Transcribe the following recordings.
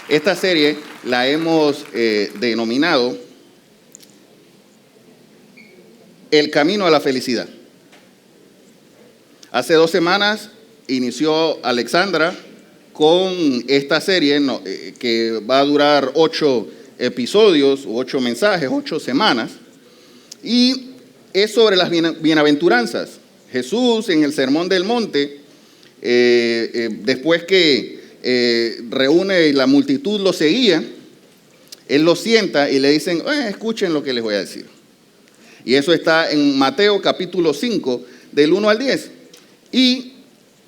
Esta serie la hemos denominado El Camino a la Felicidad. Hace 2 semanas inició Alexandra con esta serie que va a durar 8 episodios, 8 mensajes, 8 semanas, y es sobre las bienaventuranzas. Jesús en el Sermón del Monte, después que reúne y la multitud lo seguía, él lo sienta y le dicen, escuchen lo que les voy a decir. Y eso está en Mateo capítulo 5, del 1 al 10. Y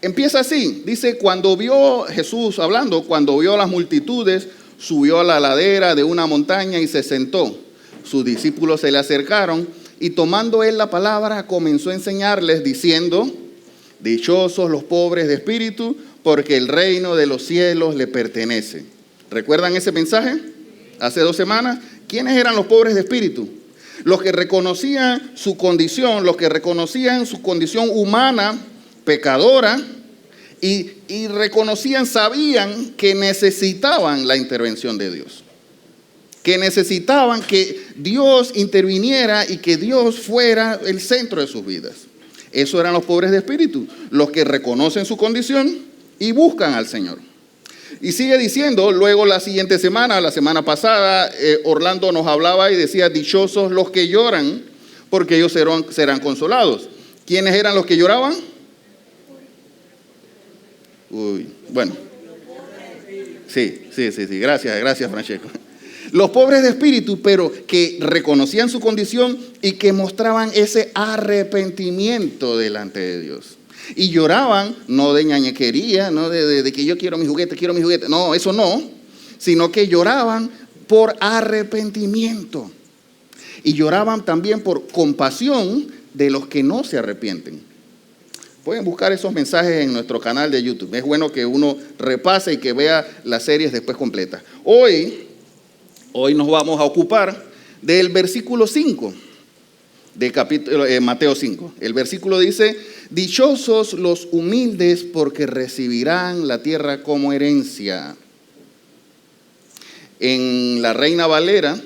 empieza así, dice, cuando vio Jesús hablando, cuando vio a las multitudes, subió a la ladera de una montaña y se sentó. Sus discípulos se le acercaron y tomando él la palabra comenzó a enseñarles diciendo, dichosos los pobres de espíritu, porque el reino de los cielos le pertenece. ¿Recuerdan ese mensaje? Hace 2 semanas. ¿Quiénes eran los pobres de espíritu? Los que reconocían su condición, los que reconocían su condición humana, pecadora, y reconocían, sabían que necesitaban la intervención de Dios. Que necesitaban que Dios interviniera y que Dios fuera el centro de sus vidas. Esos eran los pobres de espíritu, los que reconocen su condición y buscan al Señor. Y sigue diciendo, luego la siguiente semana, la semana pasada, Orlando nos hablaba y decía, dichosos los que lloran, porque ellos serán consolados. ¿Quiénes eran los que lloraban? Bueno. Sí, gracias Francesco. Los pobres de espíritu, pero que reconocían su condición y que mostraban ese arrepentimiento delante de Dios. Y lloraban, no de ñañequería, no de que yo quiero mi juguete, no, eso no, sino que lloraban por arrepentimiento. Y lloraban también por compasión de los que no se arrepienten. Pueden buscar esos mensajes en nuestro canal de YouTube. Es bueno que uno repase y que vea las series después completas. Hoy nos vamos a ocupar del versículo 5 de Mateo 5. El versículo dice, dichosos los humildes porque recibirán la tierra como herencia. En la Reina Valera,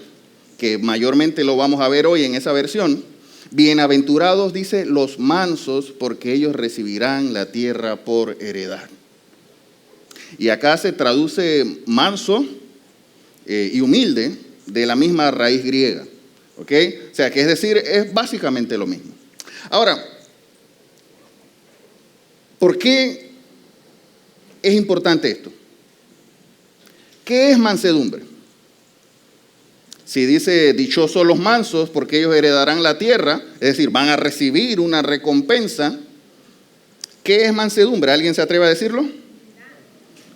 que mayormente lo vamos a ver hoy en esa versión, bienaventurados, dice, los mansos, porque ellos recibirán la tierra por heredad. Y acá se traduce manso y humilde de la misma raíz griega. ¿Ok? O sea, que es decir, es básicamente lo mismo. Ahora, ¿por qué es importante esto? ¿Qué es mansedumbre? Si dice dichosos los mansos porque ellos heredarán la tierra, es decir, van a recibir una recompensa. ¿Qué es mansedumbre? ¿Alguien se atreve a decirlo?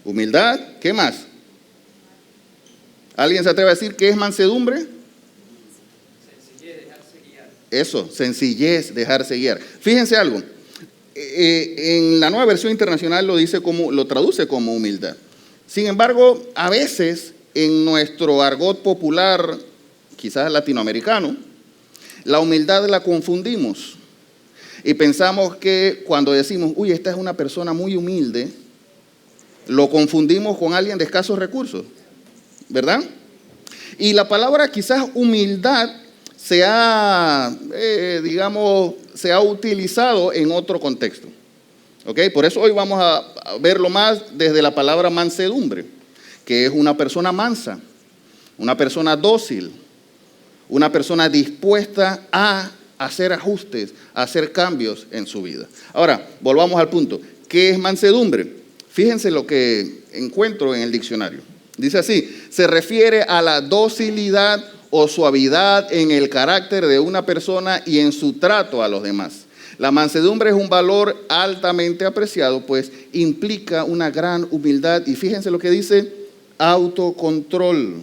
Humildad. ¿Qué más? ¿Alguien se atreve a decir qué es mansedumbre? Sencillez, dejarse guiar. Eso, sencillez, dejarse guiar. Fíjense algo. En la Nueva Versión Internacional lo traduce como humildad. Sin embargo, a veces en nuestro argot popular, quizás latinoamericano, la humildad la confundimos y pensamos que cuando decimos, esta es una persona muy humilde, lo confundimos con alguien de escasos recursos, ¿verdad? Y la palabra quizás humildad se ha utilizado en otro contexto, ¿ok? Por eso hoy vamos a verlo más desde la palabra mansedumbre, que es una persona mansa, una persona dócil, una persona dispuesta a hacer ajustes, a hacer cambios en su vida. Ahora, volvamos al punto. ¿Qué es mansedumbre? Fíjense lo que encuentro en el diccionario. Dice así, se refiere a la docilidad o suavidad en el carácter de una persona y en su trato a los demás. La mansedumbre es un valor altamente apreciado, pues implica una gran humildad. Y fíjense lo que dice, autocontrol.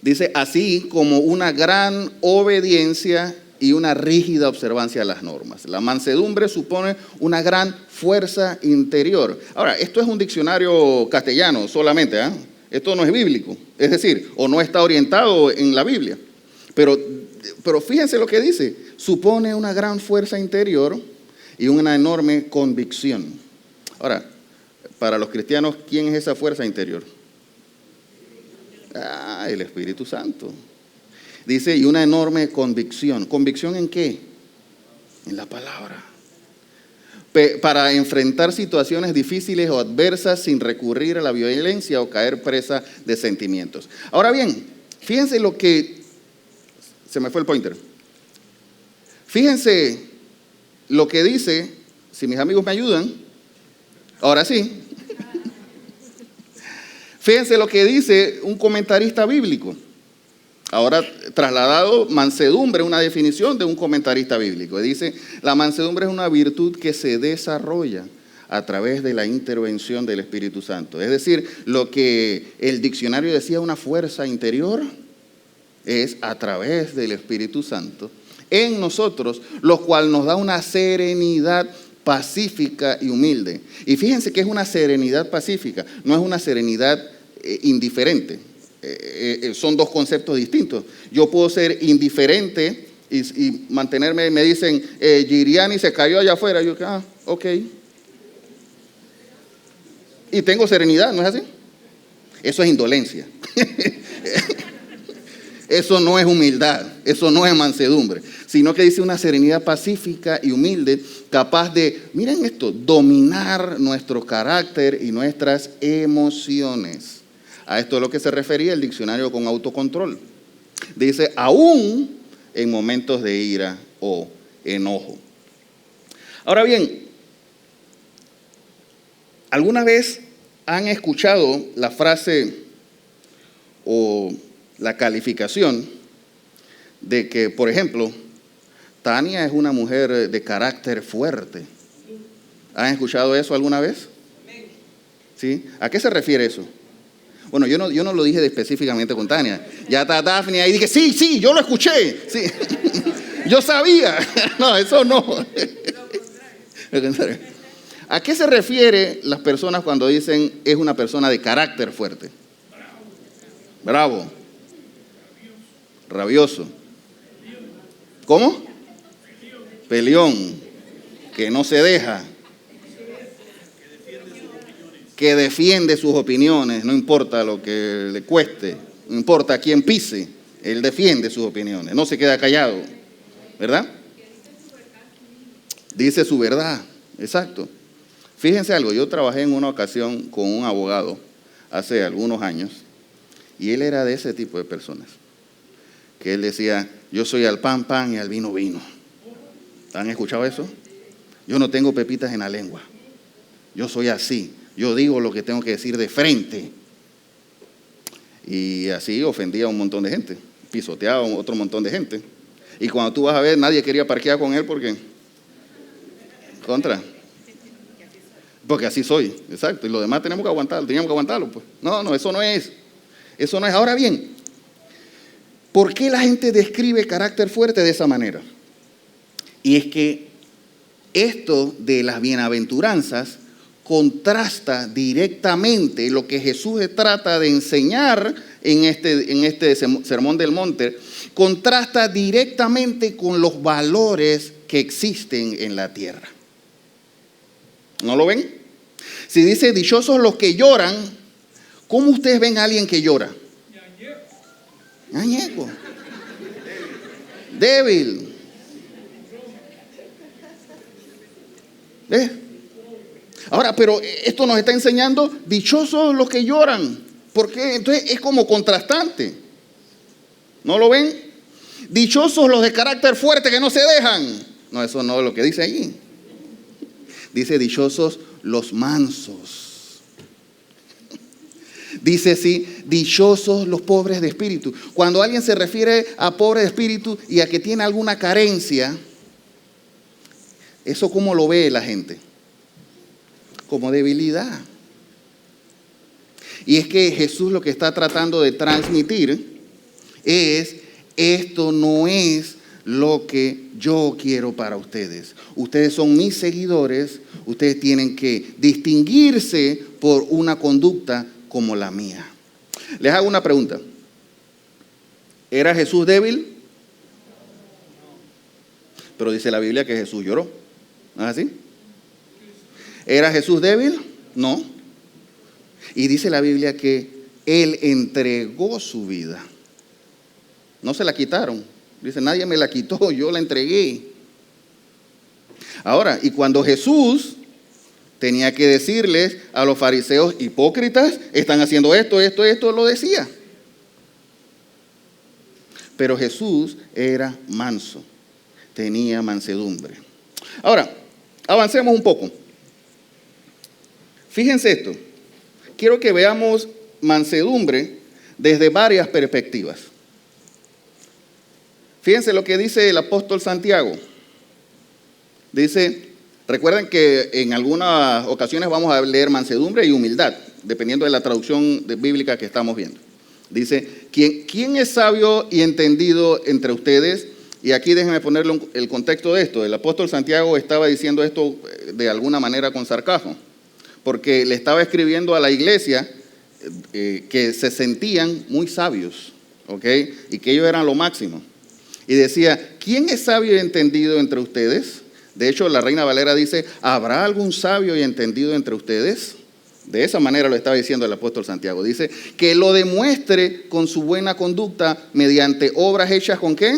Dice, así como una gran obediencia y una rígida observancia de las normas. La mansedumbre supone una gran fuerza interior. Ahora, esto es un diccionario castellano solamente, ¿eh? Esto no es bíblico, es decir, o no está orientado en la Biblia. Pero fíjense lo que dice, supone una gran fuerza interior y una enorme convicción. Ahora, para los cristianos, ¿quién es esa fuerza interior? Ah, el Espíritu Santo. Dice, y una enorme convicción. ¿Convicción en qué? En la palabra. Para enfrentar situaciones difíciles o adversas sin recurrir a la violencia o caer presa de sentimientos. Ahora bien, fíjense lo que... Se me fue el pointer. Fíjense lo que dice, si mis amigos me ayudan, ahora sí. Fíjense lo que dice un comentarista bíblico. Ahora trasladado, mansedumbre, una definición de un comentarista bíblico. Dice, la mansedumbre es una virtud que se desarrolla a través de la intervención del Espíritu Santo. Es decir, lo que el diccionario decía una fuerza interior es a través del Espíritu Santo en nosotros, lo cual nos da una serenidad pacífica y humilde. Y fíjense que es una serenidad pacífica, no es una serenidad indiferente. Son dos conceptos distintos. Yo puedo ser indiferente y mantenerme, me dicen, Giriani se cayó allá afuera. Yo, ok. Y tengo serenidad, ¿no es así? Eso es indolencia. Eso no es humildad, eso no es mansedumbre, sino que dice una serenidad pacífica y humilde, capaz de, miren esto, dominar nuestro carácter y nuestras emociones. A esto es lo que se refería el diccionario con autocontrol. Dice, aún en momentos de ira o enojo. Ahora bien, ¿alguna vez han escuchado la frase o la calificación de que, por ejemplo, Tania es una mujer de carácter fuerte? ¿Han escuchado eso alguna vez? ¿Sí? ¿A qué se refiere eso? Bueno, yo no lo dije específicamente con Tania. Ya está Daphne ahí y dije, sí, yo lo escuché. Sí. Yo sabía. No, eso no. ¿A qué se refiere las personas cuando dicen es una persona de carácter fuerte? Bravo. Rabioso. ¿Cómo? Peleón. Que no se deja. Que defiende sus opiniones, no importa lo que le cueste, no importa a quién pise, él defiende sus opiniones, no se queda callado, ¿verdad? Dice su verdad, exacto. Fíjense algo, yo trabajé en una ocasión con un abogado hace algunos años y él era de ese tipo de personas, que él decía, yo soy al pan, pan y al vino, vino. ¿Han escuchado eso? Yo no tengo pepitas en la lengua, yo soy así. Yo digo lo que tengo que decir de frente. Y así ofendía a un montón de gente. Pisoteaba a otro montón de gente. Y cuando tú vas a ver, nadie quería parquear con él porque... Porque así soy, exacto. Y lo demás teníamos que aguantarlo, pues. No, eso no es. Eso no es. Ahora bien, ¿por qué la gente describe carácter fuerte de esa manera? Y es que esto de las bienaventuranzas contrasta directamente lo que Jesús trata de enseñar en este Sermón del Monte, contrasta directamente con los valores que existen en la tierra. ¿No lo ven? Si dice, dichosos los que lloran, ¿cómo ustedes ven a alguien que llora? Añeco. Débil. ¿Ves? Ahora, pero esto nos está enseñando, dichosos los que lloran. ¿Por qué? Entonces es como contrastante. ¿No lo ven? Dichosos los de carácter fuerte que no se dejan. No, eso no es lo que dice allí. Dice dichosos los mansos. Dice sí, dichosos los pobres de espíritu. Cuando alguien se refiere a pobre de espíritu y a que tiene alguna carencia, ¿eso cómo lo ve la gente? Como debilidad. Y es que Jesús lo que está tratando de transmitir es, esto no es lo que yo quiero para ustedes. Ustedes son mis seguidores, ustedes tienen que distinguirse por una conducta como la mía. Les hago una pregunta. ¿Era Jesús débil? Pero dice la Biblia que Jesús lloró. ¿No es así? ¿Era Jesús débil? No. Y dice la Biblia que Él entregó su vida. No se la quitaron. Dice, nadie me la quitó, yo la entregué. Ahora, y cuando Jesús tenía que decirles a los fariseos, hipócritas, están haciendo esto, lo decía. Pero Jesús era manso, tenía mansedumbre. Ahora, avancemos un poco. Fíjense esto. Quiero que veamos mansedumbre desde varias perspectivas. Fíjense lo que dice el apóstol Santiago. Dice, recuerden que en algunas ocasiones vamos a leer mansedumbre y humildad, dependiendo de la traducción bíblica que estamos viendo. Dice, ¿quién es sabio y entendido entre ustedes? Y aquí déjenme ponerle el contexto de esto. El apóstol Santiago estaba diciendo esto de alguna manera con sarcasmo, porque le estaba escribiendo a la iglesia que se sentían muy sabios, ¿ok? Y que ellos eran lo máximo. Y decía, ¿quién es sabio y entendido entre ustedes? De hecho, la Reina Valera dice, ¿habrá algún sabio y entendido entre ustedes? De esa manera lo estaba diciendo el apóstol Santiago. Dice, que lo demuestre con su buena conducta mediante obras hechas ¿con qué?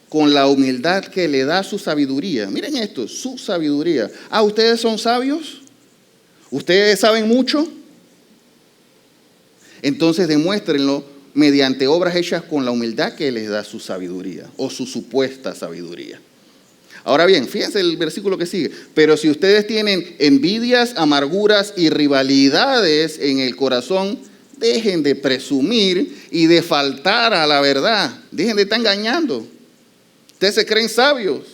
Con la humildad que le da su sabiduría. Miren esto, su sabiduría. Ah, ¿ustedes son sabios? ¿Ustedes saben mucho? Entonces demuéstrenlo mediante obras hechas con la humildad que les da su sabiduría o su supuesta sabiduría. Ahora bien, fíjense el versículo que sigue. Pero si ustedes tienen envidias, amarguras y rivalidades en el corazón, dejen de presumir y de faltar a la verdad. Dejen de estar engañando. Ustedes se creen sabios,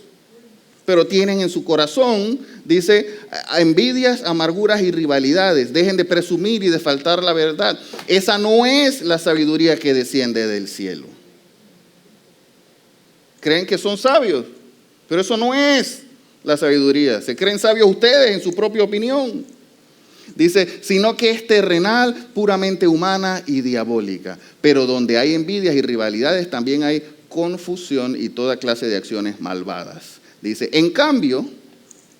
pero tienen en su corazón, dice, envidias, amarguras y rivalidades. Dejen de presumir y de faltar la verdad. Esa no es la sabiduría que desciende del cielo. Creen que son sabios, pero eso no es la sabiduría. Se creen sabios ustedes en su propia opinión. Dice, sino que es terrenal, puramente humana y diabólica. Pero donde hay envidias y rivalidades también hay confusión y toda clase de acciones malvadas. Dice, en cambio,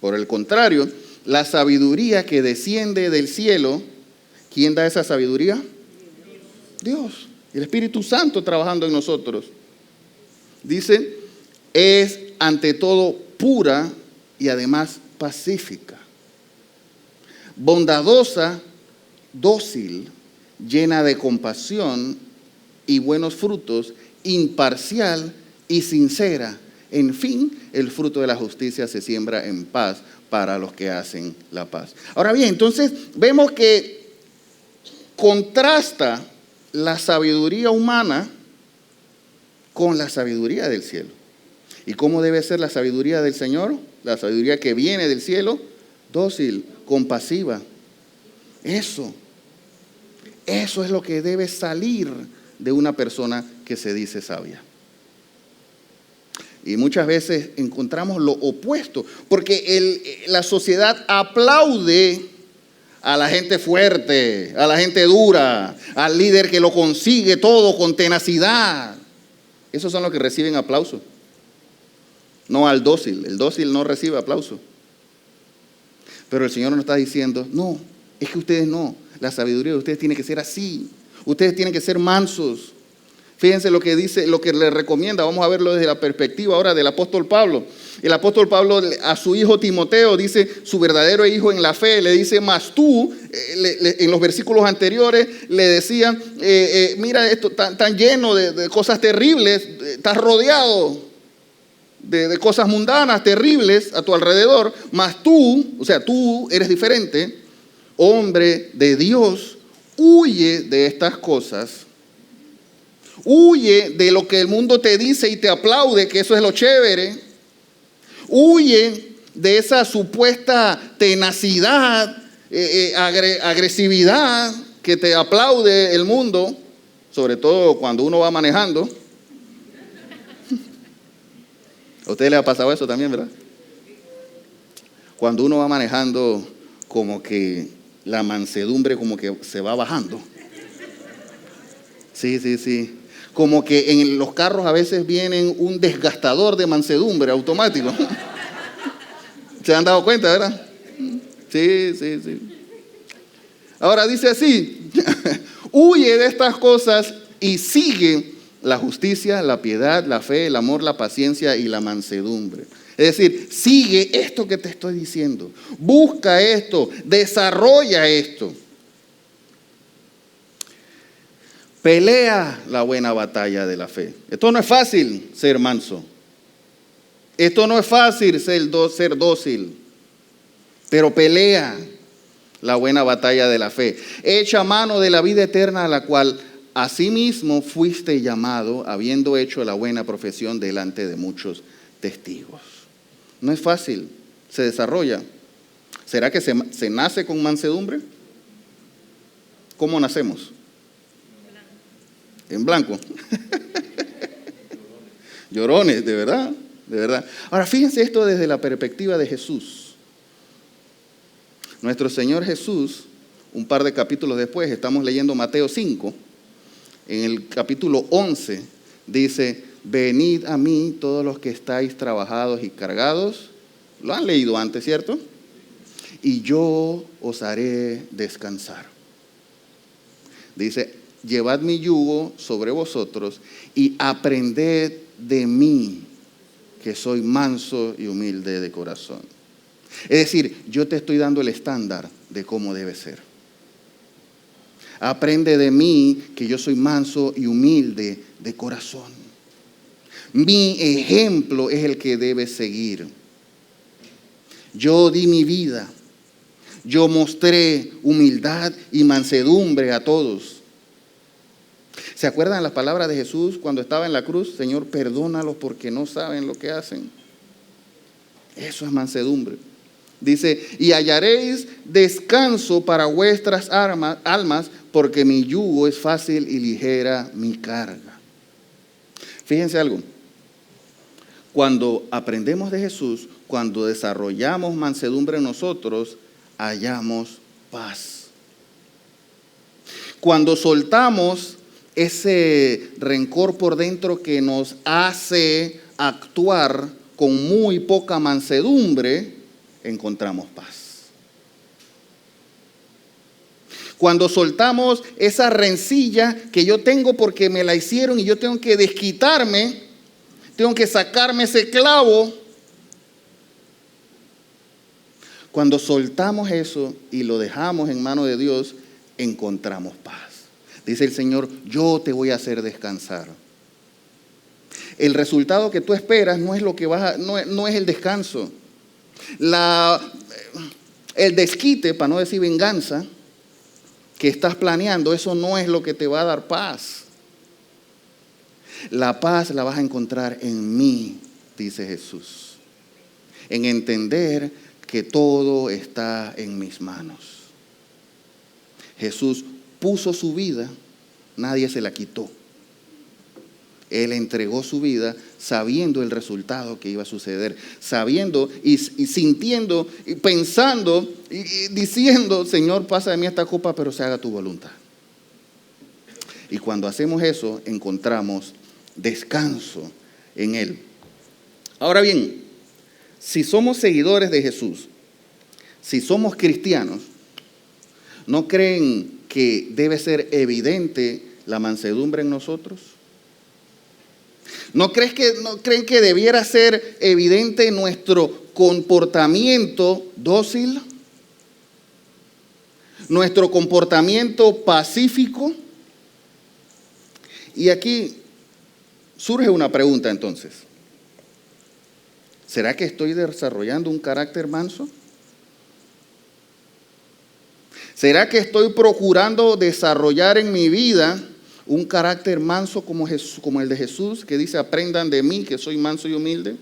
por el contrario, la sabiduría que desciende del cielo, ¿quién da esa sabiduría? Dios. El Espíritu Santo trabajando en nosotros. Dice, es ante todo pura y además pacífica, bondadosa, dócil, llena de compasión y buenos frutos, imparcial y sincera. En fin, el fruto de la justicia se siembra en paz para los que hacen la paz. Ahora bien, entonces vemos que contrasta la sabiduría humana con la sabiduría del cielo. ¿Y cómo debe ser la sabiduría del Señor? La sabiduría que viene del cielo, dócil, compasiva. Eso es lo que debe salir de una persona que se dice sabia. Y muchas veces encontramos lo opuesto, porque la sociedad aplaude a la gente fuerte, a la gente dura, al líder que lo consigue todo con tenacidad. Esos son los que reciben aplauso. No al dócil. El dócil no recibe aplauso. Pero el Señor nos está diciendo, no, es que ustedes no. La sabiduría de ustedes tiene que ser así. Ustedes tienen que ser mansos. Fíjense lo que dice, lo que le recomienda. Vamos a verlo desde la perspectiva ahora del apóstol Pablo. El apóstol Pablo a su hijo Timoteo dice, su verdadero hijo en la fe, le dice, mas tú, en los versículos anteriores, le decía, mira esto tan lleno de cosas terribles, estás rodeado de cosas mundanas, terribles a tu alrededor, mas tú, o sea, tú eres diferente, hombre de Dios, huye de estas cosas. Huye de lo que el mundo te dice y te aplaude, que eso es lo chévere. Huye de esa supuesta tenacidad, agresividad que te aplaude el mundo, sobre todo cuando uno va manejando. ¿A usted le ha pasado eso también, verdad? Cuando uno va manejando, como que la mansedumbre como que se va bajando. Sí. Como que en los carros a veces vienen un desgastador de mansedumbre automático. ¿Se han dado cuenta, verdad? Sí. Ahora dice así, Huye de estas cosas y sigue la justicia, la piedad, la fe, el amor, la paciencia y la mansedumbre. Es decir, sigue esto que te estoy diciendo. Busca esto, desarrolla esto. Pelea la buena batalla de la fe. Esto no es fácil, ser manso. Esto no es fácil, ser dócil. Pero pelea la buena batalla de la fe. Echa mano de la vida eterna, a la cual asimismo fuiste llamado, habiendo hecho la buena profesión delante de muchos testigos. No es fácil, se desarrolla. ¿Será que se nace con mansedumbre? ¿Cómo nacemos? En blanco. Llorones, de verdad, de verdad. Ahora fíjense esto desde la perspectiva de Jesús. Nuestro Señor Jesús, un par de capítulos después, estamos leyendo Mateo 5, en el capítulo 11, dice: venid a mí todos los que estáis trabajados y cargados. Lo han leído antes, ¿cierto? Y yo os haré descansar. Dice: llevad mi yugo sobre vosotros y aprended de mí, que soy manso y humilde de corazón. Es decir, yo te estoy dando el estándar de cómo debe ser. Aprende de mí, que yo soy manso y humilde de corazón. Mi ejemplo es el que debes seguir. Yo di mi vida. Yo mostré humildad y mansedumbre a todos. ¿Se acuerdan las palabras de Jesús cuando estaba en la cruz? Señor, perdónalos porque no saben lo que hacen. Eso es mansedumbre. Dice: y hallaréis descanso para vuestras almas, porque mi yugo es fácil y ligera mi carga. Fíjense algo. Cuando aprendemos de Jesús, cuando desarrollamos mansedumbre en nosotros, hallamos paz. Cuando soltamos ese rencor por dentro que nos hace actuar con muy poca mansedumbre, encontramos paz. Cuando soltamos esa rencilla que yo tengo porque me la hicieron y yo tengo que desquitarme, tengo que sacarme ese clavo. Cuando soltamos eso y lo dejamos en manos de Dios, encontramos paz. Dice el Señor: yo te voy a hacer descansar. El resultado que tú esperas no es lo que no es el descanso. El desquite, para no decir venganza, que estás planeando, eso no es lo que te va a dar paz. La paz la vas a encontrar en mí, dice Jesús. En entender que todo está en mis manos. Jesús puso su vida, nadie se la quitó. Él entregó su vida sabiendo el resultado que iba a suceder, sabiendo y sintiendo y pensando y diciendo: Señor, pasa de mí esta copa, pero se haga tu voluntad. Y cuando hacemos eso, encontramos descanso en Él. Ahora bien, si somos seguidores de Jesús, si somos cristianos, ¿no creen que debe ser evidente la mansedumbre en nosotros? ¿No creen que debiera ser evidente nuestro comportamiento dócil? Nuestro comportamiento pacífico. Y aquí surge una pregunta entonces. ¿Será que estoy desarrollando un carácter manso? ¿Será que estoy procurando desarrollar en mi vida un carácter manso como el de Jesús, que dice: aprendan de mí, que soy manso y humilde?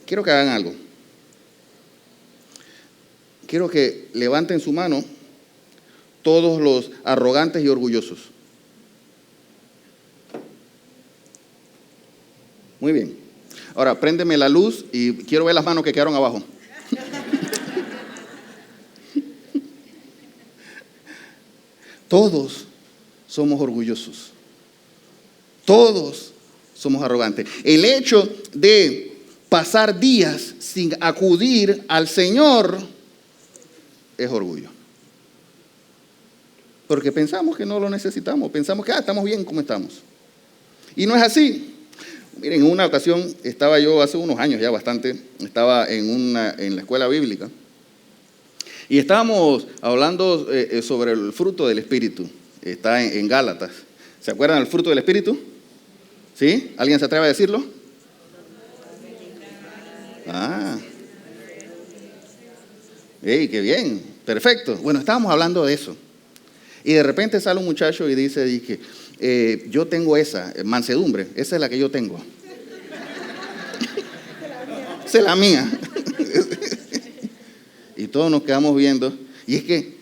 Quiero que hagan algo. Quiero que levanten su mano todos los arrogantes y orgullosos. Muy bien. Ahora, préndeme la luz y quiero ver las manos que quedaron abajo. Todos somos orgullosos. Todos somos arrogantes. El hecho de pasar días sin acudir al Señor es orgullo. Porque pensamos que no lo necesitamos, pensamos que estamos bien como estamos. Y no es así. Miren, en una ocasión estaba yo, hace unos años ya bastante, estaba en la escuela bíblica y estábamos hablando sobre el fruto del Espíritu. Está en Gálatas. ¿Se acuerdan del fruto del Espíritu? ¿Sí? ¿Alguien se atreve a decirlo? ¡Ey, qué bien! Perfecto. Bueno, estábamos hablando de eso. Y de repente sale un muchacho y dice yo tengo esa, mansedumbre, esa es la que yo tengo. Esa es la mía. Y todos nos quedamos viendo. Y es que,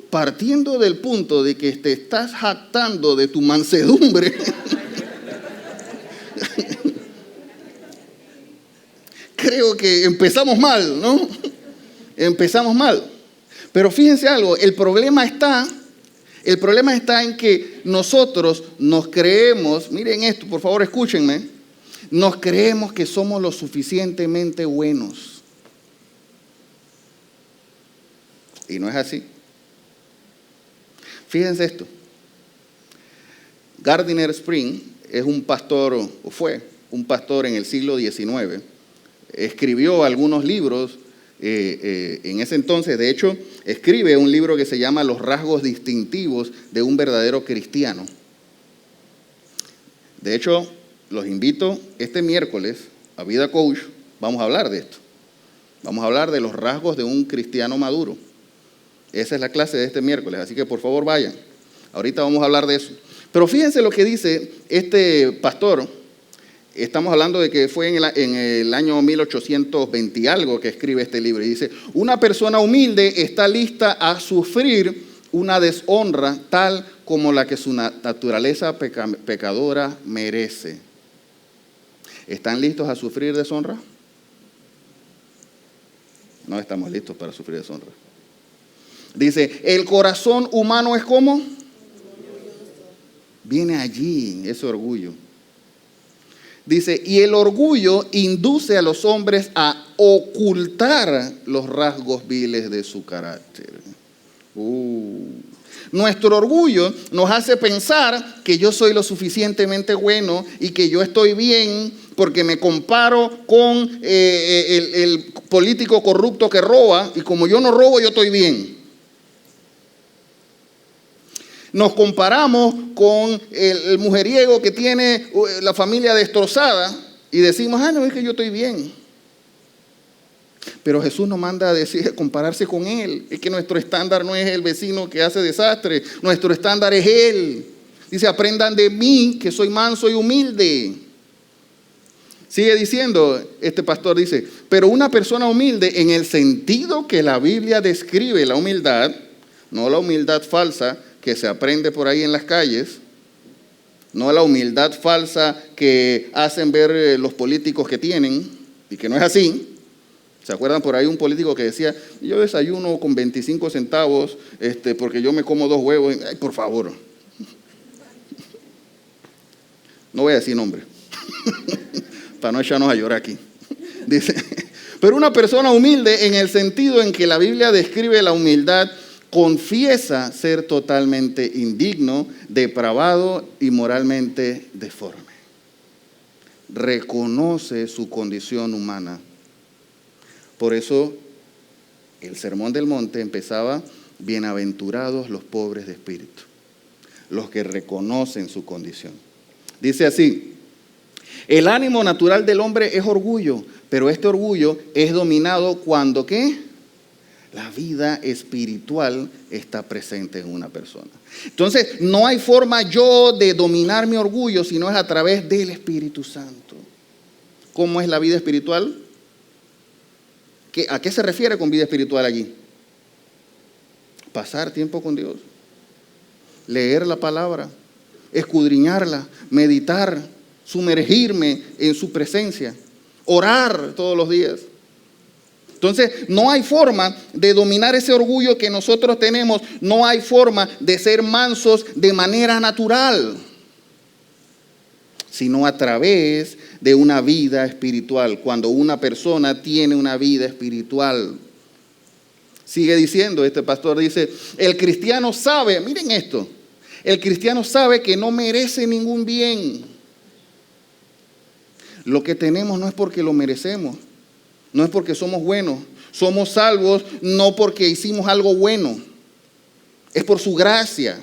partiendo del punto de que te estás jactando de tu mansedumbre, creo que empezamos mal, ¿no? Empezamos mal. Pero fíjense algo, el problema está en que nosotros nos creemos, miren esto, por favor escúchenme, nos creemos que somos lo suficientemente buenos. Y no es así. Fíjense esto. Gardiner Spring es un pastor, o fue un pastor en el siglo XIX. Escribió algunos libros en ese entonces. De hecho, escribe un libro que se llama Los rasgos distintivos de un verdadero cristiano. De hecho, los invito este miércoles a Vida Coach. Vamos a hablar de esto. Vamos a hablar de los rasgos de un cristiano maduro. Esa es la clase de este miércoles, así que por favor vayan. Ahorita vamos a hablar de eso. Pero fíjense lo que dice este pastor. Estamos hablando de que fue en el año 1820 y algo que escribe este libro. Y dice, una persona humilde está lista a sufrir una deshonra tal como la que su naturaleza pecadora merece. ¿Están listos a sufrir deshonra? No estamos listos para sufrir deshonra. Dice, el corazón humano es como viene allí, ese orgullo. Dice, y el orgullo induce a los hombres a ocultar los rasgos viles de su carácter. Nuestro orgullo nos hace pensar que yo soy lo suficientemente bueno y que yo estoy bien porque me comparo con el político corrupto que roba y como yo no robo, yo estoy bien. Nos comparamos con el mujeriego que tiene la familia destrozada y decimos, no, es que yo estoy bien. Pero Jesús nos manda a decir, compararse con Él. Es que nuestro estándar no es el vecino que hace desastre, nuestro estándar es Él. Dice, aprendan de mí que soy manso y humilde. Sigue diciendo, este pastor dice, pero una persona humilde en el sentido que la Biblia describe la humildad, no la humildad falsa, que se aprende por ahí en las calles, no la humildad falsa que hacen ver los políticos que tienen, y que no es así. ¿Se acuerdan por ahí un político que decía, yo desayuno con 25 centavos porque yo me como 2 huevos? Ay, por favor. No voy a decir nombre, para no echarnos a llorar aquí. Dice, pero una persona humilde en el sentido en que la Biblia describe la humildad, confiesa ser totalmente indigno, depravado y moralmente deforme. Reconoce su condición humana. Por eso el Sermón del Monte empezaba, bienaventurados los pobres de espíritu, los que reconocen su condición. Dice así, el ánimo natural del hombre es orgullo, pero este orgullo es dominado cuando, ¿qué? La vida espiritual está presente en una persona. Entonces, no hay forma yo de dominar mi orgullo, sino es a través del Espíritu Santo. ¿Cómo es la vida espiritual? ¿A qué se refiere con vida espiritual allí? Pasar tiempo con Dios, leer la palabra, escudriñarla, meditar, sumergirme en su presencia, orar todos los días. Entonces, no hay forma de dominar ese orgullo que nosotros tenemos, no hay forma de ser mansos de manera natural, sino a través de una vida espiritual, cuando una persona tiene una vida espiritual. Sigue diciendo, este pastor dice, el cristiano sabe, miren esto, el cristiano sabe que no merece ningún bien. Lo que tenemos no es porque lo merecemos, no es porque somos buenos, somos salvos no porque hicimos algo bueno, es por su gracia.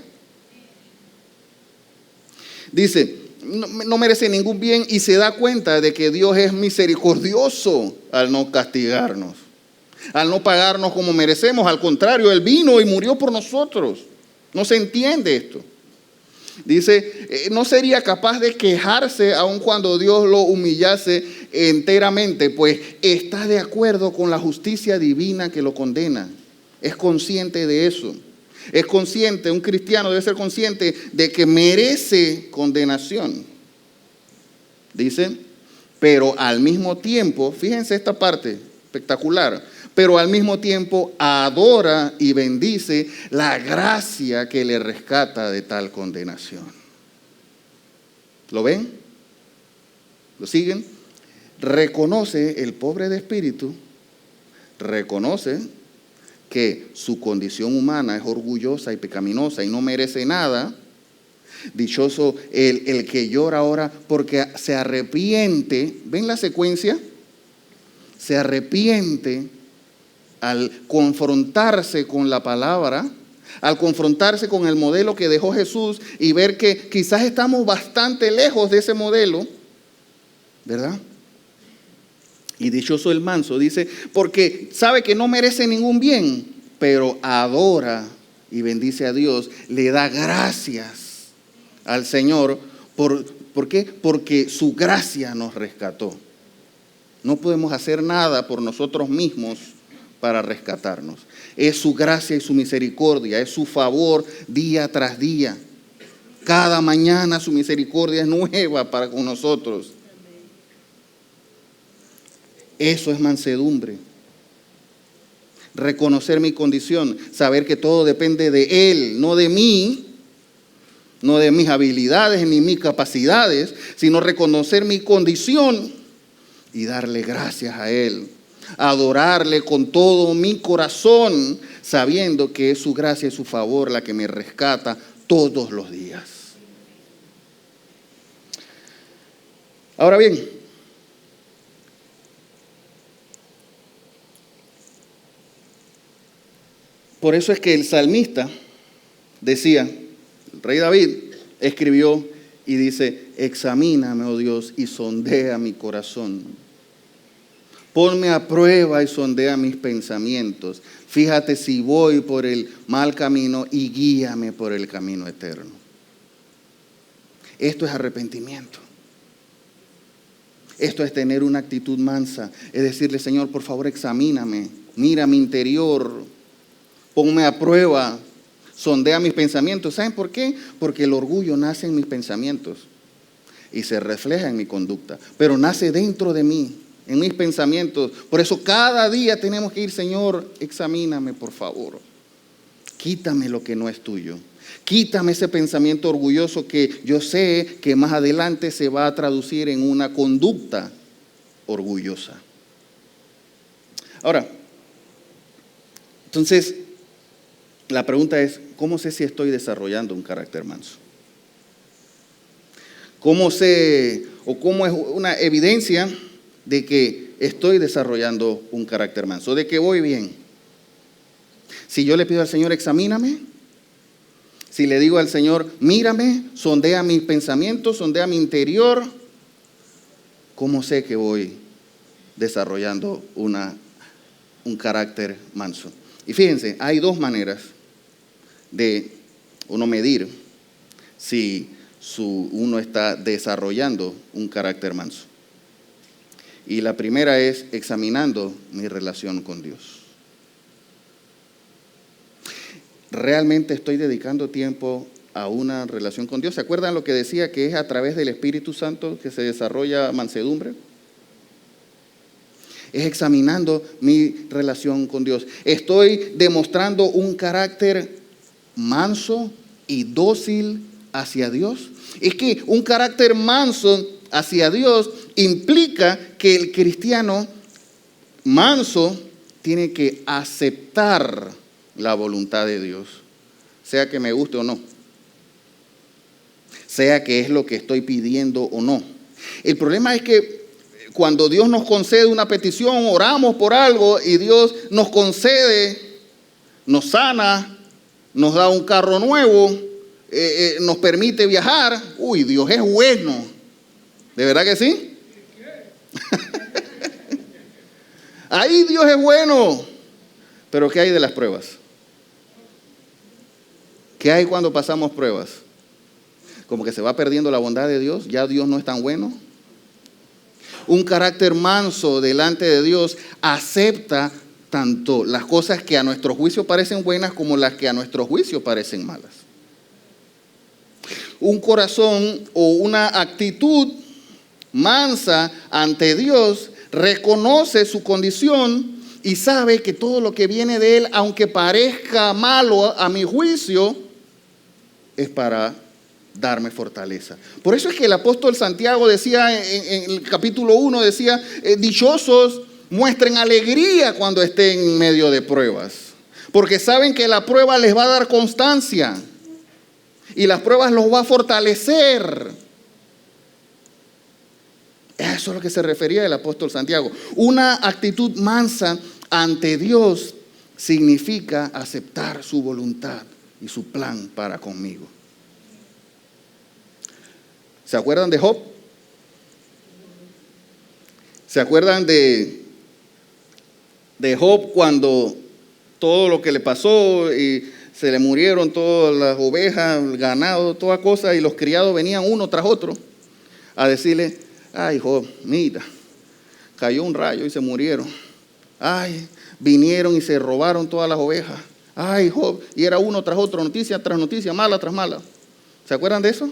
Dice, no merece ningún bien y se da cuenta de que Dios es misericordioso al no castigarnos, al no pagarnos como merecemos. Al contrario, Él vino y murió por nosotros. No se entiende esto. Dice, no sería capaz de quejarse aun cuando Dios lo humillase enteramente, pues está de acuerdo con la justicia divina que lo condena. Es consciente de eso. Es consciente, un cristiano debe ser consciente de que merece condenación. Dice, pero al mismo tiempo, fíjense esta parte espectacular, pero al mismo tiempo adora y bendice la gracia que le rescata de tal condenación. ¿Lo ven? ¿Lo siguen? Reconoce el pobre de espíritu, reconoce que su condición humana es orgullosa y pecaminosa y no merece nada. Dichoso el que llora ahora porque se arrepiente. ¿Ven la secuencia? Se arrepiente al confrontarse con la palabra, al confrontarse con el modelo que dejó Jesús y ver que quizás estamos bastante lejos de ese modelo, ¿verdad? Y dichoso el manso, dice, porque sabe que no merece ningún bien, pero adora y bendice a Dios, le da gracias al Señor. ¿Por qué? Porque su gracia nos rescató. No podemos hacer nada por nosotros mismos para rescatarnos. Es su gracia y su misericordia, es su favor día tras día. Cada mañana su misericordia es nueva para con nosotros. Eso es mansedumbre. Reconocer mi condición, saber que todo depende de Él, no de mí, no de mis habilidades ni mis capacidades, sino reconocer mi condición y darle gracias a Él. Adorarle con todo mi corazón, sabiendo que es su gracia y su favor la que me rescata todos los días. Ahora bien, por eso es que el salmista decía, el rey David escribió y dice, examíname, oh Dios, y sondea mi corazón. Ponme a prueba y sondea mis pensamientos. Fíjate si voy por el mal camino y guíame por el camino eterno. Esto es arrepentimiento. Esto es tener una actitud mansa. Es decirle, Señor, por favor, examíname. Mira mi interior. Ponme a prueba, sondea mis pensamientos. ¿Saben por qué? Porque el orgullo nace en mis pensamientos y se refleja en mi conducta, pero nace dentro de mí, en mis pensamientos. Por eso cada día tenemos que ir, Señor, examíname por favor. Quítame lo que no es tuyo. Quítame ese pensamiento orgulloso que yo sé que más adelante se va a traducir en una conducta orgullosa. Ahora, entonces, la pregunta es, ¿cómo sé si estoy desarrollando un carácter manso? ¿Cómo sé o cómo es una evidencia de que estoy desarrollando un carácter manso, de que voy bien? Si yo le pido al Señor, examíname, si le digo al Señor, mírame, sondea mis pensamientos, sondea mi interior, ¿cómo sé que voy desarrollando un carácter manso? Y fíjense, hay dos maneras de uno medir si uno está desarrollando un carácter manso. Y la primera es examinando mi relación con Dios. ¿Realmente estoy dedicando tiempo a una relación con Dios? ¿Se acuerdan lo que decía que es a través del Espíritu Santo que se desarrolla mansedumbre? Es examinando mi relación con Dios. ¿Estoy demostrando un carácter manso y dócil hacia Dios? Es que un carácter manso hacia Dios implica que el cristiano manso tiene que aceptar la voluntad de Dios, sea que me guste o no, sea que es lo que estoy pidiendo o no. El problema es que cuando Dios nos concede una petición, oramos por algo y Dios nos concede, nos sana, nos da un carro nuevo, nos permite viajar. Uy, Dios es bueno. ¿De verdad que sí? Ahí Dios es bueno. Pero ¿qué hay de las pruebas? ¿Qué hay cuando pasamos pruebas? Como que se va perdiendo la bondad de Dios. Ya Dios no es tan bueno. Un carácter manso delante de Dios acepta tanto las cosas que a nuestro juicio parecen buenas como las que a nuestro juicio parecen malas. Un corazón o una actitud mansa ante Dios reconoce su condición y sabe que todo lo que viene de Él, aunque parezca malo a mi juicio, es para darme fortaleza. Por eso es que el apóstol Santiago decía en el capítulo 1, decía, dichosos muestren alegría cuando estén en medio de pruebas, porque saben que la prueba les va a dar constancia y las pruebas los va a fortalecer. Eso es lo que se refería el apóstol Santiago. Una actitud mansa ante Dios significa aceptar su voluntad y su plan para conmigo. ¿Se acuerdan de Job? ¿Se acuerdan de Job cuando todo lo que le pasó y se le murieron todas las ovejas, el ganado, toda cosa, y los criados venían uno tras otro a decirle, ay Job, mira, cayó un rayo y se murieron. Ay, vinieron y se robaron todas las ovejas. Ay Job, y era uno tras otro, noticia tras noticia, mala tras mala. ¿Se acuerdan de eso?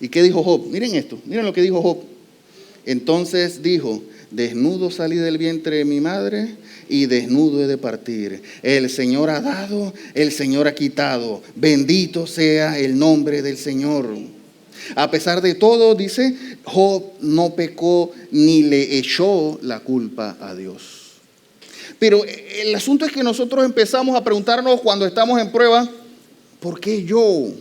¿Y qué dijo Job? Miren esto, miren lo que dijo Job. Entonces dijo, desnudo salí del vientre de mi madre y desnudo he de partir. El Señor ha dado, el Señor ha quitado. Bendito sea el nombre del Señor. A pesar de todo, dice, Job no pecó ni le echó la culpa a Dios. Pero el asunto es que nosotros empezamos a preguntarnos cuando estamos en prueba, ¿por qué yo?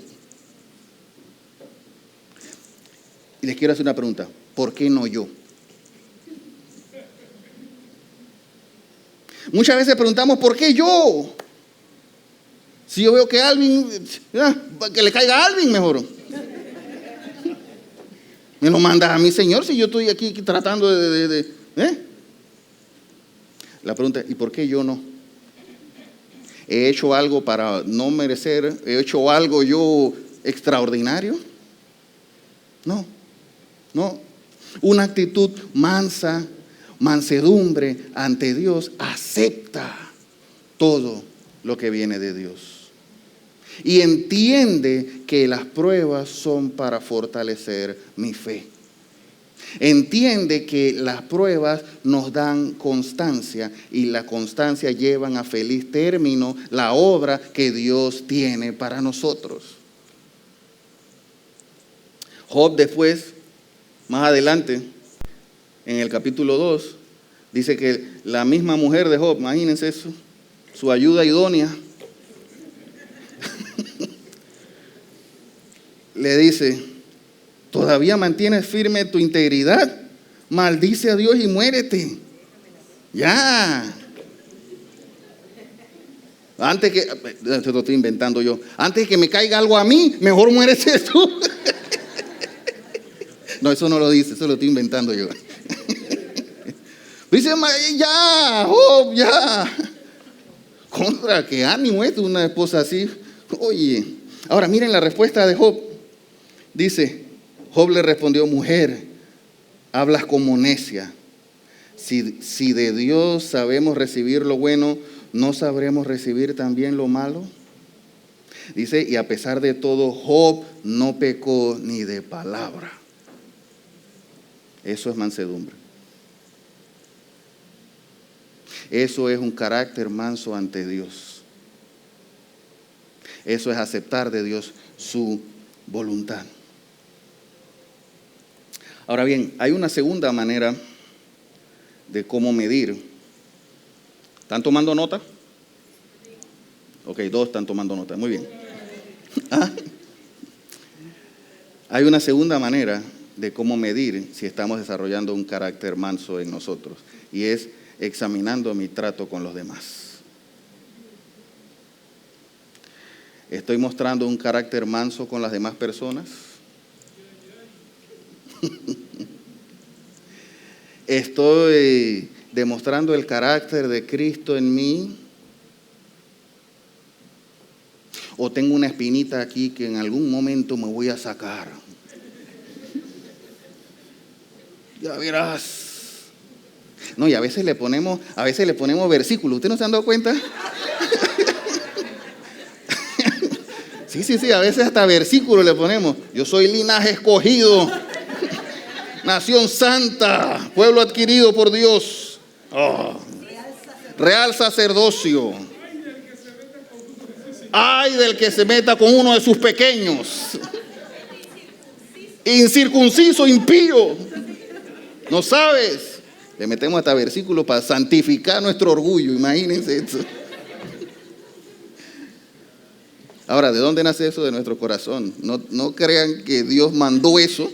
Y les quiero hacer una pregunta, ¿por qué no yo? Muchas veces preguntamos, ¿por qué yo? Si yo veo que Alvin, que le caiga a Alvin mejor. Me lo mandas a mí, Señor, si yo estoy aquí tratando de. La pregunta es, ¿y por qué yo no? ¿He hecho algo para no merecer? ¿He hecho algo yo extraordinario? No. Una actitud mansa, mansedumbre ante Dios, acepta todo lo que viene de Dios. Y entiende que las pruebas son para fortalecer mi fe. Entiende que las pruebas nos dan constancia y la constancia llevan a feliz término la obra que Dios tiene para nosotros. Job después, más adelante, en el capítulo 2, dice que la misma mujer de Job, imagínense eso, su ayuda idónea, le dice, ¿todavía mantienes firme tu integridad? Maldice a Dios y muérete. Ya. Antes que, esto lo estoy inventando yo, antes que me caiga algo a mí, mejor muérete tú. No, eso no lo dice, eso lo estoy inventando yo. Dice, ya, Job, ya. Contra, qué ánimo es una esposa así. Oye, ahora miren la respuesta de Job. Dice, Job le respondió, mujer, hablas como necia. Si de Dios sabemos recibir lo bueno, ¿no sabremos recibir también lo malo? Dice, y a pesar de todo, Job no pecó ni de palabra. Eso es mansedumbre. Eso es un carácter manso ante Dios. Eso es aceptar de Dios su voluntad. Ahora bien, hay una segunda manera de cómo medir. ¿Están tomando nota? Ok, 2 están tomando nota. Muy bien. Ah, hay una segunda manera de cómo medir si estamos desarrollando un carácter manso en nosotros, y es examinando mi trato con los demás. ¿Estoy mostrando un carácter manso con las demás personas? ¿Estoy demostrando el carácter de Cristo en mí? ¿O tengo una espinita aquí que en algún momento me voy a sacar? Ya verás. No, y a veces le ponemos versículos. ¿Ustedes no se han dado cuenta? Sí, a veces hasta versículos le ponemos. Yo soy linaje escogido, nación santa, pueblo adquirido por Dios. Oh. Real sacerdocio. Ay del que se meta con uno de sus pequeños. Incircunciso, impío. ¿No sabes? Le metemos hasta versículos para santificar nuestro orgullo. Imagínense eso. Ahora, ¿de dónde nace eso? De nuestro corazón. No crean que Dios mandó eso.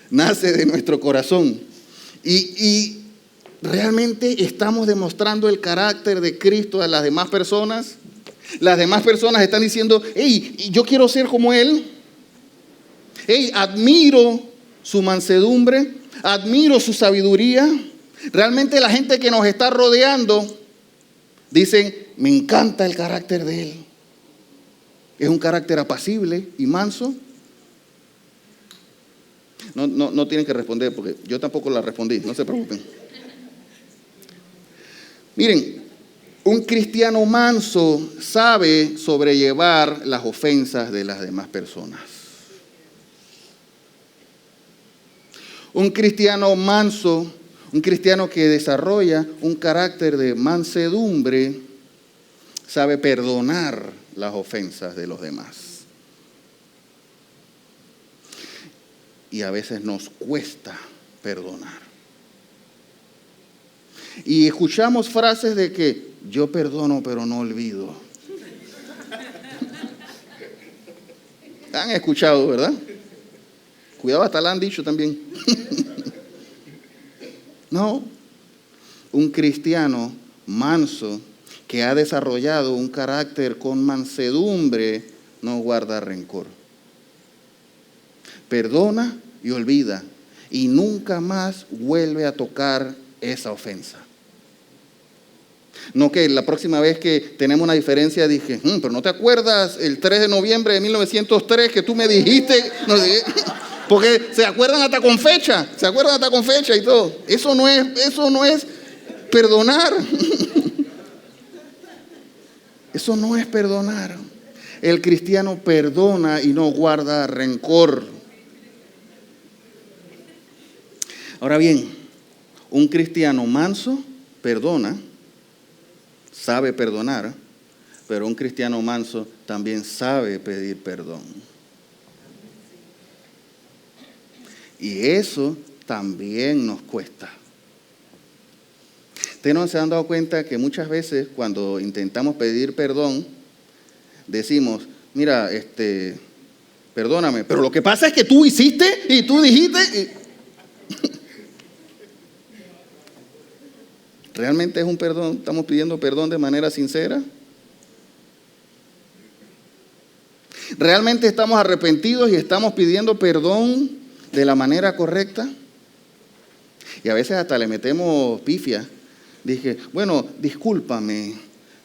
Nace de nuestro corazón. Y ¿realmente estamos demostrando el carácter de Cristo a las demás personas? Las demás personas están diciendo, hey, yo quiero ser como Él. Hey, admiro su mansedumbre, admiro su sabiduría. Realmente la gente que nos está rodeando dicen, me encanta el carácter de Él. Es un carácter apacible y manso. No tienen que responder porque yo tampoco la respondí, no se preocupen. Miren, un cristiano manso sabe sobrellevar las ofensas de las demás personas. Un cristiano manso, un cristiano que desarrolla un carácter de mansedumbre, sabe perdonar las ofensas de los demás. Y a veces nos cuesta perdonar. Y escuchamos frases de que yo perdono pero no olvido. Han escuchado, ¿verdad? Cuidado, hasta la han dicho también. No, un cristiano manso que ha desarrollado un carácter con mansedumbre no guarda rencor. Perdona y olvida y nunca más vuelve a tocar esa ofensa. No que la próxima vez que tenemos una diferencia dije, pero ¿no te acuerdas el 3 de noviembre de 1903 que tú me dijiste? No sé, porque se acuerdan hasta con fecha y todo. Eso no es perdonar. Eso no es perdonar. El cristiano perdona y no guarda rencor. Ahora bien, un cristiano manso perdona, sabe perdonar, pero un cristiano manso también sabe pedir perdón. Y eso también nos cuesta. ¿Ustedes no se han dado cuenta que muchas veces cuando intentamos pedir perdón, decimos, mira, perdóname, pero lo que pasa es que tú hiciste y tú dijiste... ¿Realmente es un perdón? ¿Estamos pidiendo perdón de manera sincera? ¿Realmente estamos arrepentidos y estamos pidiendo perdón de la manera correcta? Y a veces hasta le metemos pifia. Dije, bueno, discúlpame,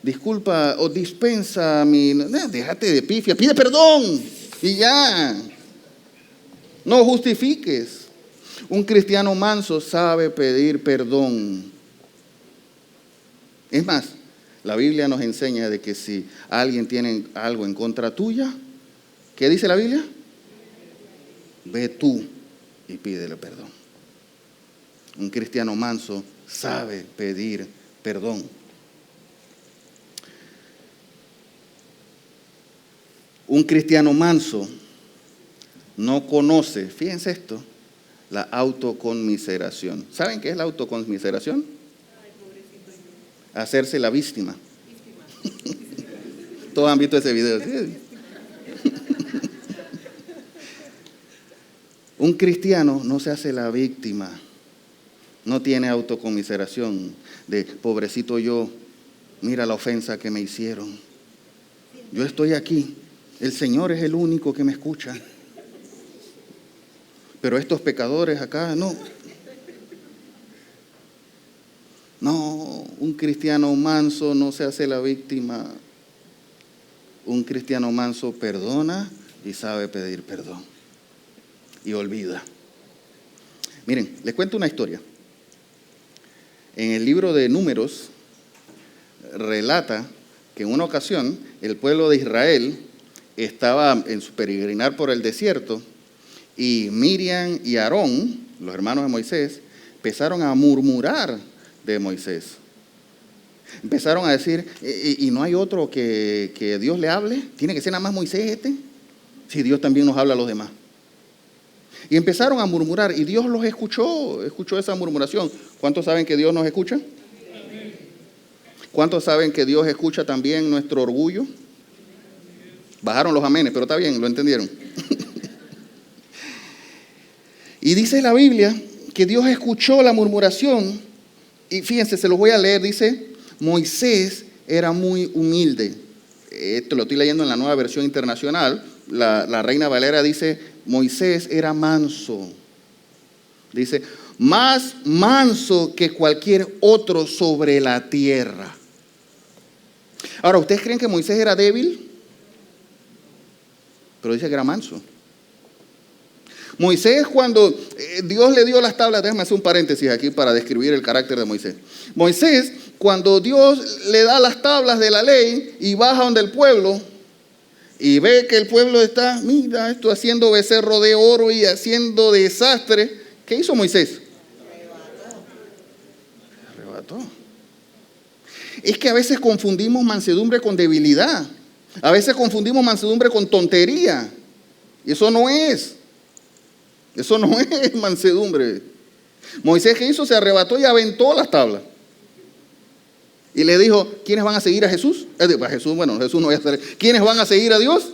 disculpa o dispensa mi... déjate de pifia, pide perdón y ya. No justifiques. Un cristiano manso sabe pedir perdón. Es más, la Biblia nos enseña de que si alguien tiene algo en contra tuya, ¿qué dice la Biblia? Ve tú y pídele perdón. Un cristiano manso sabe pedir perdón. Un cristiano manso no conoce, fíjense esto, la autoconmiseración. ¿Saben qué es la autoconmiseración? Hacerse la víctima. Todos han visto ese video. ¿Sí? Un cristiano no se hace la víctima, no tiene autoconmiseración de pobrecito yo, mira la ofensa que me hicieron. Yo estoy aquí, el Señor es el único que me escucha. Pero estos pecadores acá, no. No, un cristiano manso no se hace la víctima. Un cristiano manso perdona y sabe pedir perdón. Y olvida. Miren, les cuento una historia. En el libro de Números relata que en una ocasión el pueblo de Israel estaba en su peregrinar por el desierto y Miriam y Aarón, los hermanos de Moisés, empezaron a murmurar de Moisés. Empezaron a decir, ¿y no hay otro que Dios le hable? ¿Tiene que ser nada más Moisés este? Si Dios también nos habla a los demás. Y empezaron a murmurar y Dios los escuchó esa murmuración. ¿Cuántos saben que Dios nos escucha? ¿Cuántos saben que Dios escucha también nuestro orgullo? Bajaron los amenes, pero está bien, lo entendieron. Y dice la Biblia que Dios escuchó la murmuración y fíjense, se los voy a leer, dice, Moisés era muy humilde. Esto lo estoy leyendo en la Nueva Versión Internacional. La Reina Valera dice, Moisés era manso. Dice, más manso que cualquier otro sobre la tierra. Ahora, ¿ustedes creen que Moisés era débil? Pero dice que era manso. Moisés, cuando Dios le dio las tablas, déjame hacer un paréntesis aquí para describir el carácter de Moisés. Moisés, cuando Dios le da las tablas de la ley y baja donde el pueblo y ve que el pueblo está, mira, esto haciendo becerro de oro y haciendo desastre, ¿qué hizo Moisés? Arrebató. Es que a veces confundimos mansedumbre con debilidad. A veces confundimos mansedumbre con tontería. Y eso no es. Eso no es mansedumbre. Moisés, ¿qué hizo? Se arrebató y aventó las tablas. Y le dijo, ¿quiénes van a seguir a Jesús? Jesús no voy a hacer. ¿Quiénes van a seguir a Dios?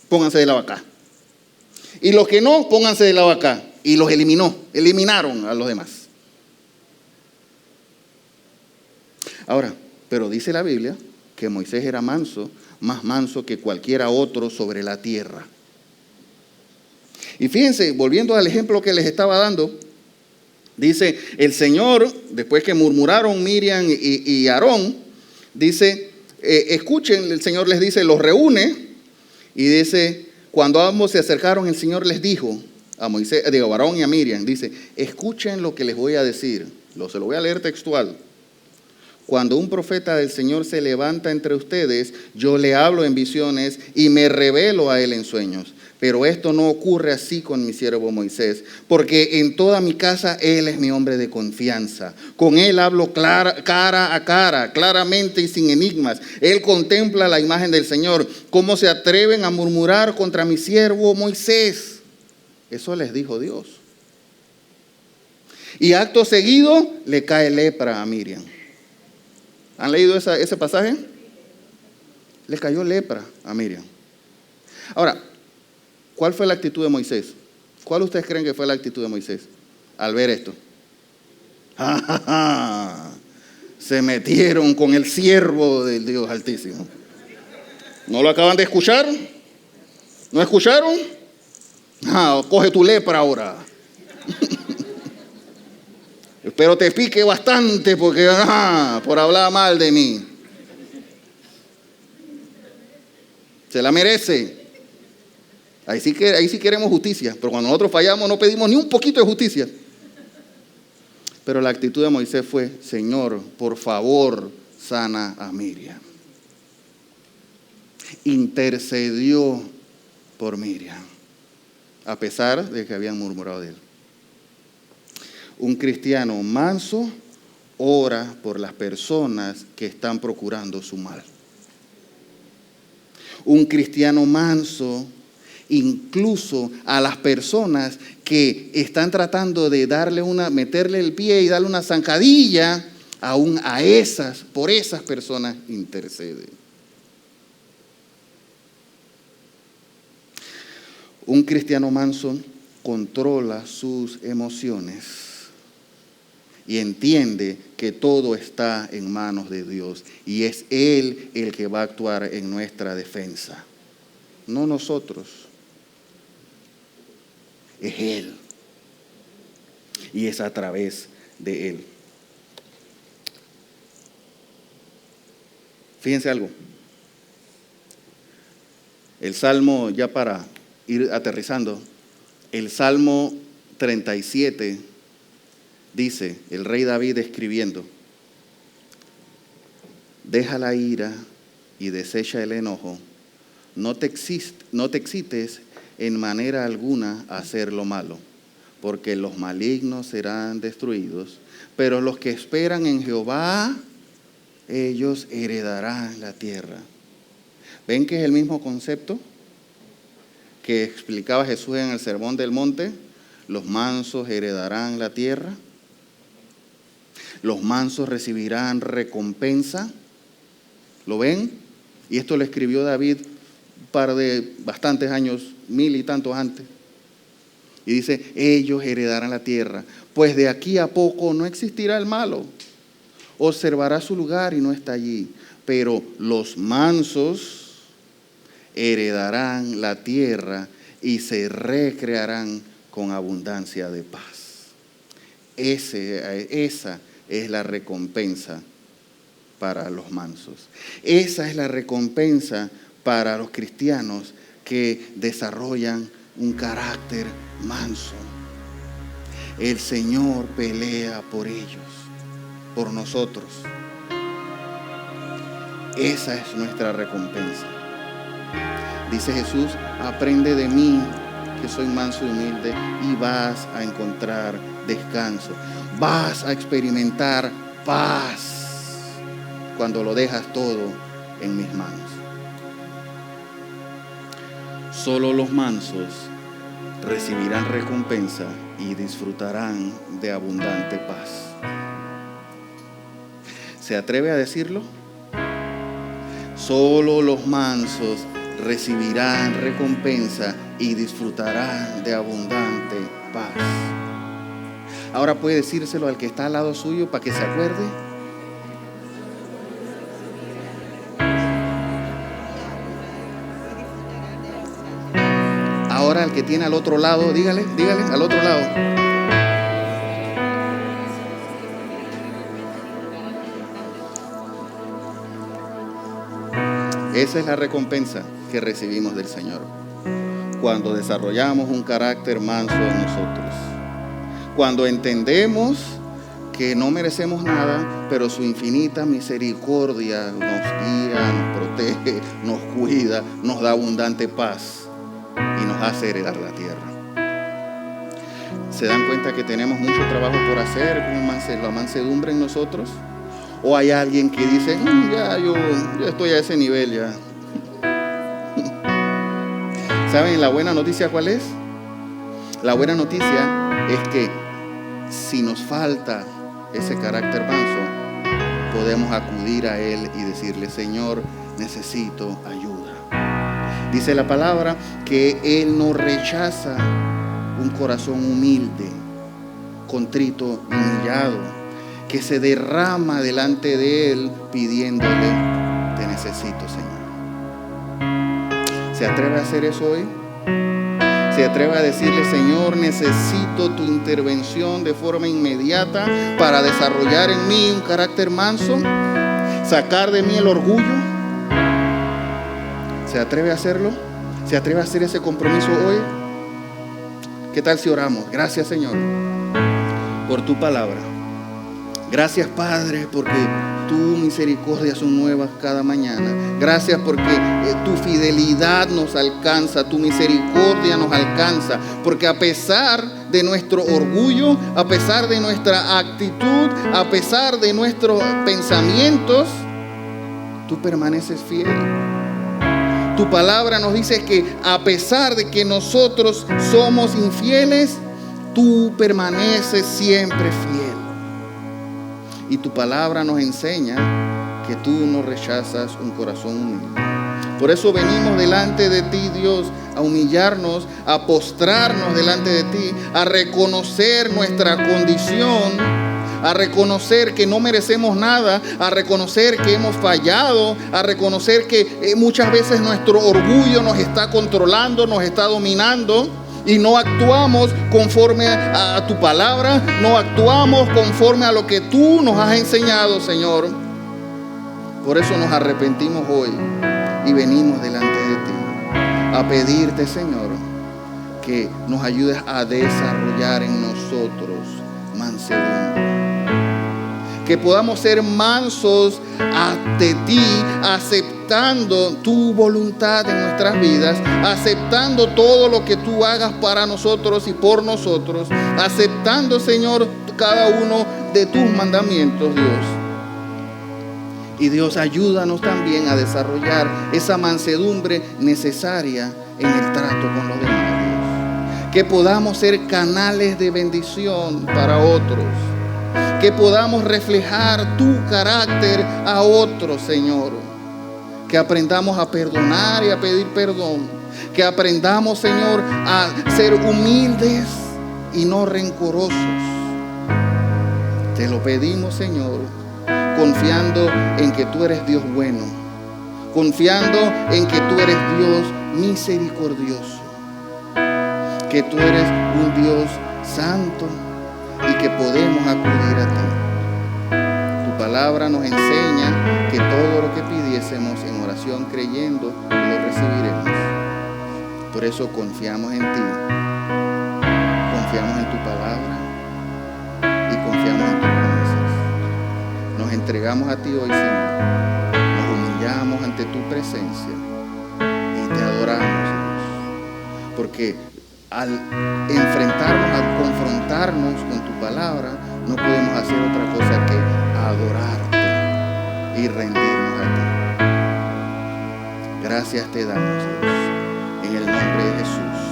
Pónganse de lado acá. Y los que no, pónganse de lado acá. Y los eliminaron a los demás. Ahora, pero dice la Biblia que Moisés era manso, más manso que cualquiera otro sobre la tierra. Y fíjense, volviendo al ejemplo que les estaba dando, dice, el Señor, después que murmuraron Miriam y Aarón, dice, escuchen, el Señor les dice, los reúne, y dice, cuando ambos se acercaron, el Señor les dijo a Moisés, a Aarón y a Miriam, dice, escuchen lo que les voy a decir, se lo voy a leer textual. Cuando un profeta del Señor se levanta entre ustedes, yo le hablo en visiones y me revelo a él en sueños. Pero esto no ocurre así con mi siervo Moisés, porque en toda mi casa él es mi hombre de confianza. Con él hablo cara a cara, claramente y sin enigmas. Él contempla la imagen del Señor. ¿Cómo se atreven a murmurar contra mi siervo Moisés? Eso les dijo Dios. Y acto seguido le cae lepra a Miriam. ¿Han leído ese pasaje? Le cayó lepra a Miriam. Ahora, ¿cuál fue la actitud de Moisés? ¿Cuál ustedes creen que fue la actitud de Moisés al ver esto? Se metieron con el siervo del Dios Altísimo. ¿No lo acaban de escuchar? ¿No escucharon? Coge tu lepra ahora. Espero te pique bastante porque por hablar mal de mí. Se la merece. Ahí sí queremos justicia, pero cuando nosotros fallamos no pedimos ni un poquito de justicia. Pero la actitud de Moisés fue, Señor, por favor, sana a Miriam. Intercedió por Miriam, a pesar de que habían murmurado de él. Un cristiano manso ora por las personas que están procurando su mal. Un cristiano manso incluso a las personas que están tratando de meterle el pie y darle una zancadilla, aún por esas personas intercede. Un cristiano manso controla sus emociones y entiende que todo está en manos de Dios y es Él el que va a actuar en nuestra defensa, no nosotros, es Él y es a través de Él. Fíjense algo, el Salmo, ya para ir aterrizando, el Salmo 37 dice, el rey David escribiendo: deja la ira y desecha el enojo, no te excites en manera alguna a hacer lo malo, porque los malignos serán destruidos, pero los que esperan en Jehová, ellos heredarán la tierra. ¿Ven que es el mismo concepto que explicaba Jesús en el Sermón del Monte? Los mansos heredarán la tierra. Los mansos recibirán recompensa. ¿Lo ven? Y esto lo escribió David bastantes años, 1000 y tantos antes. Y dice, ellos heredarán la tierra. Pues de aquí a poco no existirá el malo. Observará su lugar y no está allí. Pero los mansos heredarán la tierra y se recrearán con abundancia de paz. Esa es la recompensa para los mansos. Esa es la recompensa para los cristianos que desarrollan un carácter manso. El Señor pelea por ellos, por nosotros. Esa es nuestra recompensa. Dice Jesús, aprende de mí, que soy manso y humilde, y vas a encontrar descanso. Vas a experimentar paz cuando lo dejas todo en mis manos. Solo los mansos recibirán recompensa y disfrutarán de abundante paz. ¿Se atreve a decirlo? Solo los mansos recibirán recompensa y disfrutarán de abundante paz. Ahora puede decírselo al que está al lado suyo para que se acuerde. Ahora al que tiene al otro lado, dígale al otro lado. Esa es la recompensa que recibimos del Señor cuando desarrollamos un carácter manso en nosotros. Cuando entendemos que no merecemos nada, pero su infinita misericordia nos guía, nos protege, nos cuida, nos da abundante paz y nos hace heredar la tierra. ¿Se dan cuenta que tenemos mucho trabajo por hacer con la mansedumbre en nosotros? ¿O hay alguien que dice, yo estoy a ese nivel ya? ¿Saben la buena noticia cuál es? La buena noticia es que si nos falta ese carácter manso, podemos acudir a Él y decirle, Señor, necesito ayuda. Dice la palabra que Él no rechaza un corazón humilde, contrito, humillado, que se derrama delante de Él pidiéndole, te necesito, Señor. ¿Se atreve a hacer eso hoy? ¿Se atreve a decirle, Señor, necesito tu intervención de forma inmediata para desarrollar en mí un carácter manso? ¿Sacar de mí el orgullo? ¿Se atreve a hacerlo? ¿Se atreve a hacer ese compromiso hoy? ¿Qué tal si oramos? Gracias, Señor, por tu palabra. Gracias, Padre, porque tu misericordia son nuevas cada mañana. Gracias porque tu fidelidad nos alcanza, tu misericordia nos alcanza. Porque a pesar de nuestro orgullo, a pesar de nuestra actitud, a pesar de nuestros pensamientos, tú permaneces fiel. Tu palabra nos dice que a pesar de que nosotros somos infieles, tú permaneces siempre fiel. Y tu palabra nos enseña que tú no rechazas un corazón humilde. Por eso venimos delante de ti, Dios, a humillarnos, a postrarnos delante de ti, a reconocer nuestra condición, a reconocer que no merecemos nada, a reconocer que hemos fallado, a reconocer que muchas veces nuestro orgullo nos está controlando, nos está dominando y no actuamos conforme a tu palabra, no actuamos conforme a lo que tú nos has enseñado, Señor. Por eso nos arrepentimos hoy y venimos delante de ti a pedirte, Señor, que nos ayudes a desarrollar en nosotros mansedumbre. Que podamos ser mansos ante ti, aceptando tu voluntad en nuestras vidas, aceptando todo lo que tú hagas para nosotros y por nosotros, aceptando, Señor, cada uno de tus mandamientos, Dios. Y Dios, ayúdanos también a desarrollar esa mansedumbre necesaria en el trato con los demás, Dios. Que podamos ser canales de bendición para otros. Que podamos reflejar tu carácter a otros, Señor. Que aprendamos a perdonar y a pedir perdón. Que aprendamos, Señor, a ser humildes y no rencorosos. Te lo pedimos, Señor, confiando en que tú eres Dios bueno. Confiando en que tú eres Dios misericordioso. Que tú eres un Dios santo y que podemos acudir a ti. Tu palabra nos enseña que todo lo que pidiésemos en oración creyendo lo recibiremos. Por eso confiamos en ti, confiamos en tu palabra y confiamos en tus promesas. Nos entregamos a ti hoy, Señor. Nos humillamos ante tu presencia y te adoramos, Dios. Porque al enfrentarnos, al confrontarnos con tu palabra, no podemos hacer otra cosa que adorarte y rendirnos a ti. Gracias te damos, Dios, en el nombre de Jesús.